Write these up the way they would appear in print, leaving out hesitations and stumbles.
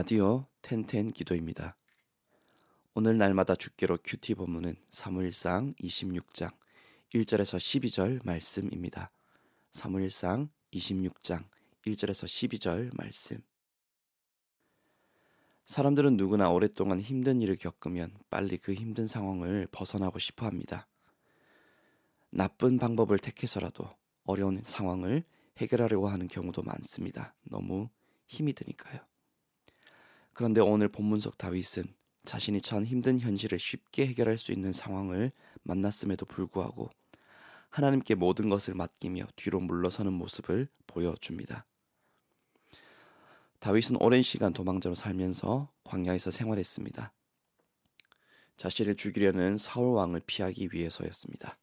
라디오 텐텐 기도입니다. 오늘 날마다 주께로 큐티 본문은 사무엘상 26장 1절에서 12절 말씀입니다. 사무엘상 26장 1절에서 12절 말씀. 사람들은 누구나 오랫동안 힘든 일을 겪으면 빨리 그 힘든 상황을 벗어나고 싶어 합니다. 나쁜 방법을 택해서라도 어려운 상황을 해결하려고 하는 경우도 많습니다. 너무 힘이 드니까요. 그런데 오늘 본문 속 다윗은 자신이 처한 힘든 현실을 쉽게 해결할 수 있는 상황을 만났음에도 불구하고 하나님께 모든 것을 맡기며 뒤로 물러서는 모습을 보여줍니다. 다윗은 오랜 시간 도망자로 살면서 광야에서 생활했습니다. 자신을 죽이려는 사울 왕을 피하기 위해서였습니다.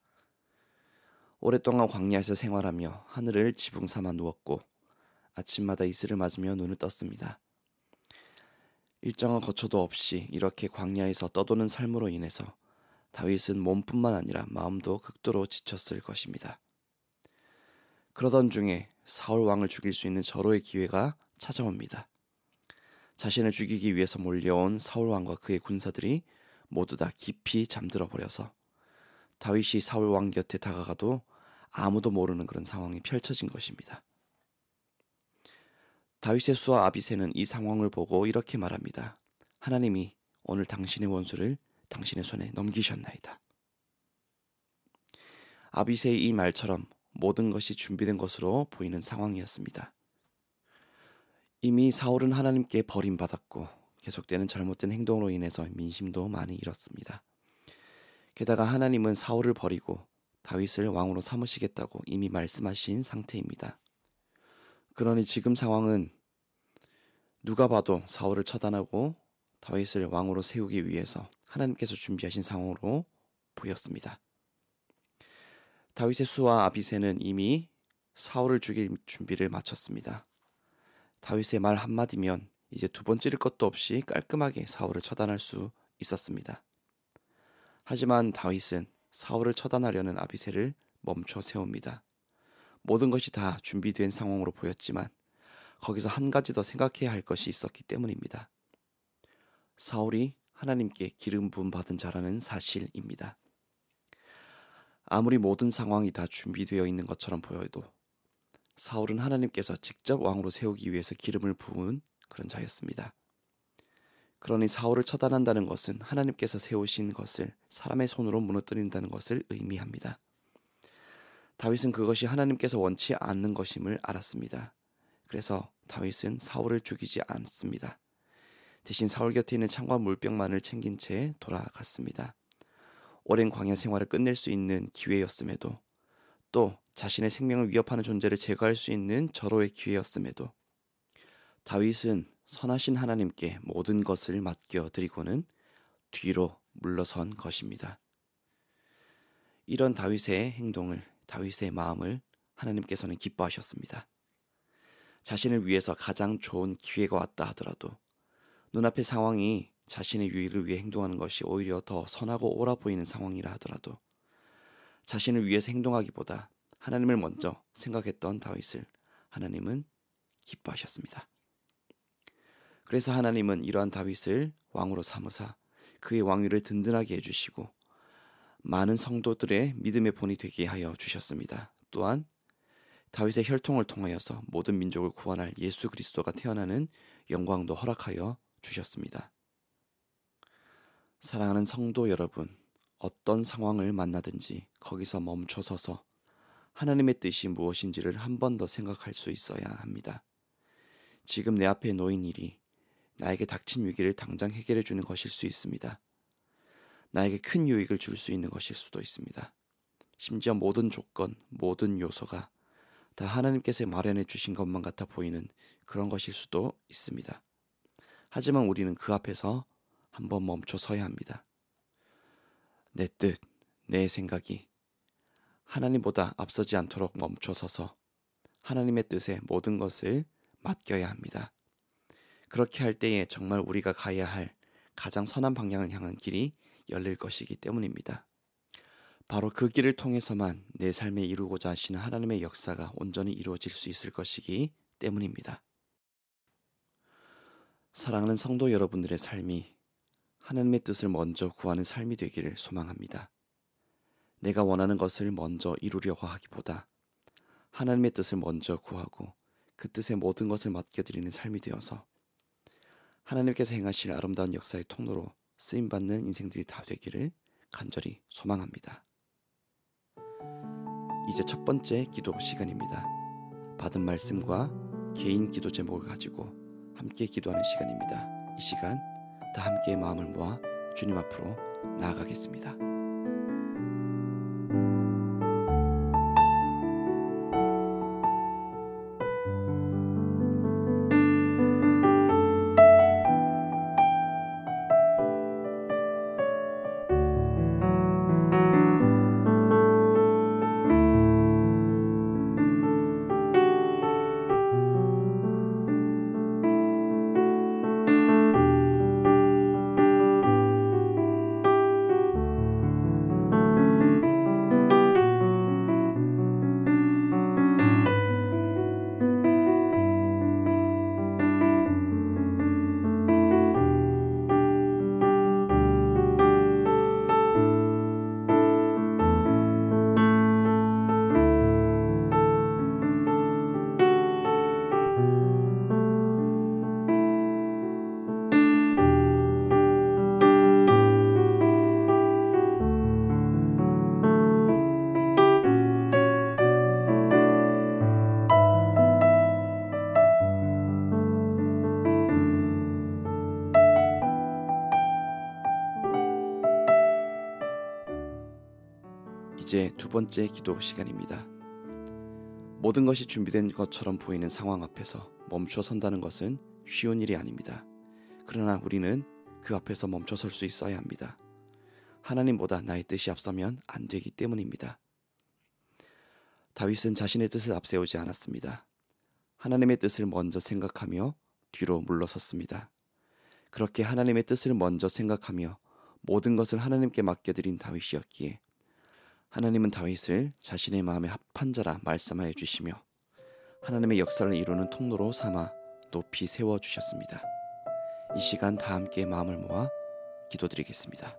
오랫동안 광야에서 생활하며 하늘을 지붕 삼아 누웠고 아침마다 이슬을 맞으며 눈을 떴습니다. 일정한 거처도 없이 이렇게 광야에서 떠도는 삶으로 인해서 다윗은 몸뿐만 아니라 마음도 극도로 지쳤을 것입니다. 그러던 중에 사울 왕을 죽일 수 있는 절호의 기회가 찾아옵니다. 자신을 죽이기 위해서 몰려온 사울 왕과 그의 군사들이 모두 다 깊이 잠들어 버려서 다윗이 사울 왕 곁에 다가가도 아무도 모르는 그런 상황이 펼쳐진 것입니다. 다윗의 수하 아비새는 이 상황을 보고 이렇게 말합니다. 하나님이 오늘 당신의 원수를 당신의 손에 넘기셨나이다. 아비새의 이 말처럼 모든 것이 준비된 것으로 보이는 상황이었습니다. 이미 사울은 하나님께 버림받았고 계속되는 잘못된 행동으로 인해서 민심도 많이 잃었습니다. 게다가 하나님은 사울을 버리고 다윗을 왕으로 삼으시겠다고 이미 말씀하신 상태입니다. 그러니 지금 상황은 누가 봐도 사울을 처단하고 다윗을 왕으로 세우기 위해서 하나님께서 준비하신 상황으로 보였습니다. 다윗의 수하 아비새는 이미 사울을 죽일 준비를 마쳤습니다. 다윗의 말 한마디면 이제 두 번 찌를 것도 없이 깔끔하게 사울을 처단할 수 있었습니다. 하지만 다윗은 사울을 처단하려는 아비새를 멈춰 세웁니다. 모든 것이 다 준비된 상황으로 보였지만 거기서 한 가지 더 생각해야 할 것이 있었기 때문입니다. 사울이 하나님께 기름 부음 받은 자라는 사실입니다. 아무리 모든 상황이 다 준비되어 있는 것처럼 보여도 사울은 하나님께서 직접 왕으로 세우기 위해서 기름을 부은 그런 자였습니다. 그러니 사울을 처단한다는 것은 하나님께서 세우신 것을 사람의 손으로 무너뜨린다는 것을 의미합니다. 다윗은 그것이 하나님께서 원치 않는 것임을 알았습니다. 그래서 다윗은 사울을 죽이지 않습니다. 대신 사울 곁에 있는 창과 물병만을 챙긴 채 돌아갔습니다. 오랜 광야 생활을 끝낼 수 있는 기회였음에도 또 자신의 생명을 위협하는 존재를 제거할 수 있는 절호의 기회였음에도 다윗은 선하신 하나님께 모든 것을 맡겨드리고는 뒤로 물러선 것입니다. 이런 다윗의 행동을, 다윗의 마음을 하나님께서는 기뻐하셨습니다. 자신을 위해서 가장 좋은 기회가 왔다 하더라도 눈앞의 상황이 자신의 유익을 위해 행동하는 것이 오히려 더 선하고 옳아 보이는 상황이라 하더라도 자신을 위해서 행동하기보다 하나님을 먼저 생각했던 다윗을 하나님은 기뻐하셨습니다. 그래서 하나님은 이러한 다윗을 왕으로 삼으사 그의 왕위를 든든하게 해주시고 많은 성도들의 믿음의 본이 되게 하여 주셨습니다. 또한 다윗의 혈통을 통하여서 모든 민족을 구원할 예수 그리스도가 태어나는 영광도 허락하여 주셨습니다. 사랑하는 성도 여러분, 어떤 상황을 만나든지 거기서 멈춰서서 하나님의 뜻이 무엇인지를 한 번 더 생각할 수 있어야 합니다. 지금 내 앞에 놓인 일이 나에게 닥친 위기를 당장 해결해 주는 것일 수 있습니다. 나에게 큰 유익을 줄 수 있는 것일 수도 있습니다. 심지어 모든 조건, 모든 요소가 다 하나님께서 마련해 주신 것만 같아 보이는 그런 것일 수도 있습니다. 하지만 우리는 그 앞에서 한번 멈춰 서야 합니다. 내 뜻, 내 생각이 하나님보다 앞서지 않도록 멈춰 서서 하나님의 뜻에 모든 것을 맡겨야 합니다. 그렇게 할 때에 정말 우리가 가야 할 가장 선한 방향을 향한 길이 열릴 것이기 때문입니다. 바로 그 길을 통해서만 내 삶에 이루고자 하시는 하나님의 역사가 온전히 이루어질 수 있을 것이기 때문입니다. 사랑하는 성도 여러분들의 삶이 하나님의 뜻을 먼저 구하는 삶이 되기를 소망합니다. 내가 원하는 것을 먼저 이루려고 하기보다 하나님의 뜻을 먼저 구하고 그 뜻에 모든 것을 맡겨드리는 삶이 되어서 하나님께서 행하실 아름다운 역사의 통로로 쓰임받는 인생들이 다 되기를 간절히 소망합니다. 이제 첫 번째 기도 시간입니다. 받은 말씀과 개인 기도 제목을 가지고 함께 기도하는 시간입니다. 이 시간 다 함께 마음을 모아 주님 앞으로 나아가겠습니다. 이제 두 번째 기도 시간입니다. 모든 것이 준비된 것처럼 보이는 상황 앞에서 멈춰 선다는 것은 쉬운 일이 아닙니다. 그러나 우리는 그 앞에서 멈춰 설 수 있어야 합니다. 하나님보다 나의 뜻이 앞서면 안 되기 때문입니다. 다윗은 자신의 뜻을 앞세우지 않았습니다. 하나님의 뜻을 먼저 생각하며 뒤로 물러섰습니다. 그렇게 하나님의 뜻을 먼저 생각하며 모든 것을 하나님께 맡겨드린 다윗이었기에 하나님은 다윗을 자신의 마음에 합한 자라 말씀하여 주시며 하나님의 역사를 이루는 통로로 삼아 높이 세워주셨습니다. 이 시간 다 함께 마음을 모아 기도드리겠습니다.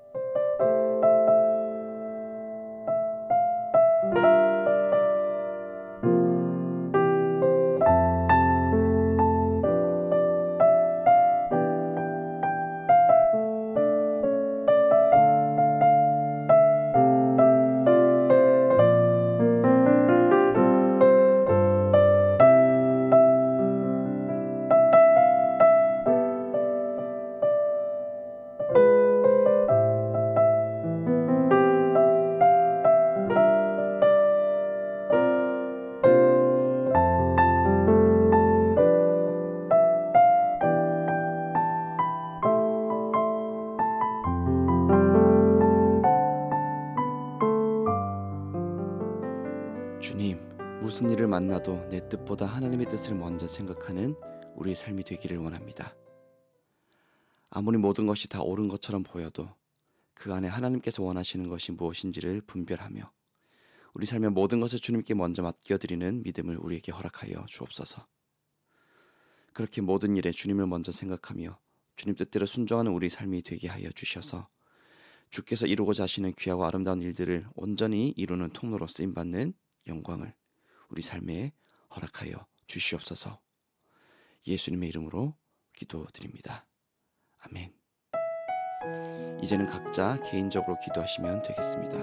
주님, 무슨 일을 만나도 내 뜻보다 하나님의 뜻을 먼저 생각하는 우리의 삶이 되기를 원합니다. 아무리 모든 것이 다 옳은 것처럼 보여도 그 안에 하나님께서 원하시는 것이 무엇인지를 분별하며 우리 삶의 모든 것을 주님께 먼저 맡겨드리는 믿음을 우리에게 허락하여 주옵소서. 그렇게 모든 일에 주님을 먼저 생각하며 주님 뜻대로 순종하는 우리 삶이 되게 하여 주셔서 주께서 이루고자 하시는 귀하고 아름다운 일들을 온전히 이루는 통로로 쓰임받는 영광을 우리 삶에 허락하여 주시옵소서. 예수님의 이름으로 기도드립니다. 아멘. 이제는 각자 개인적으로 기도하시면 되겠습니다.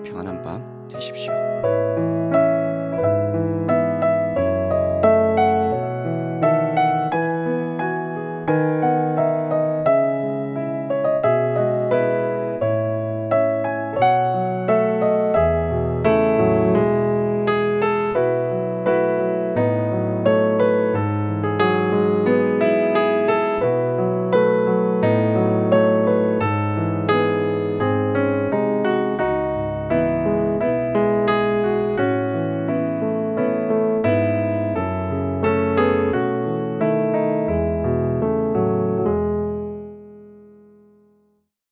평안한 밤 되십시오.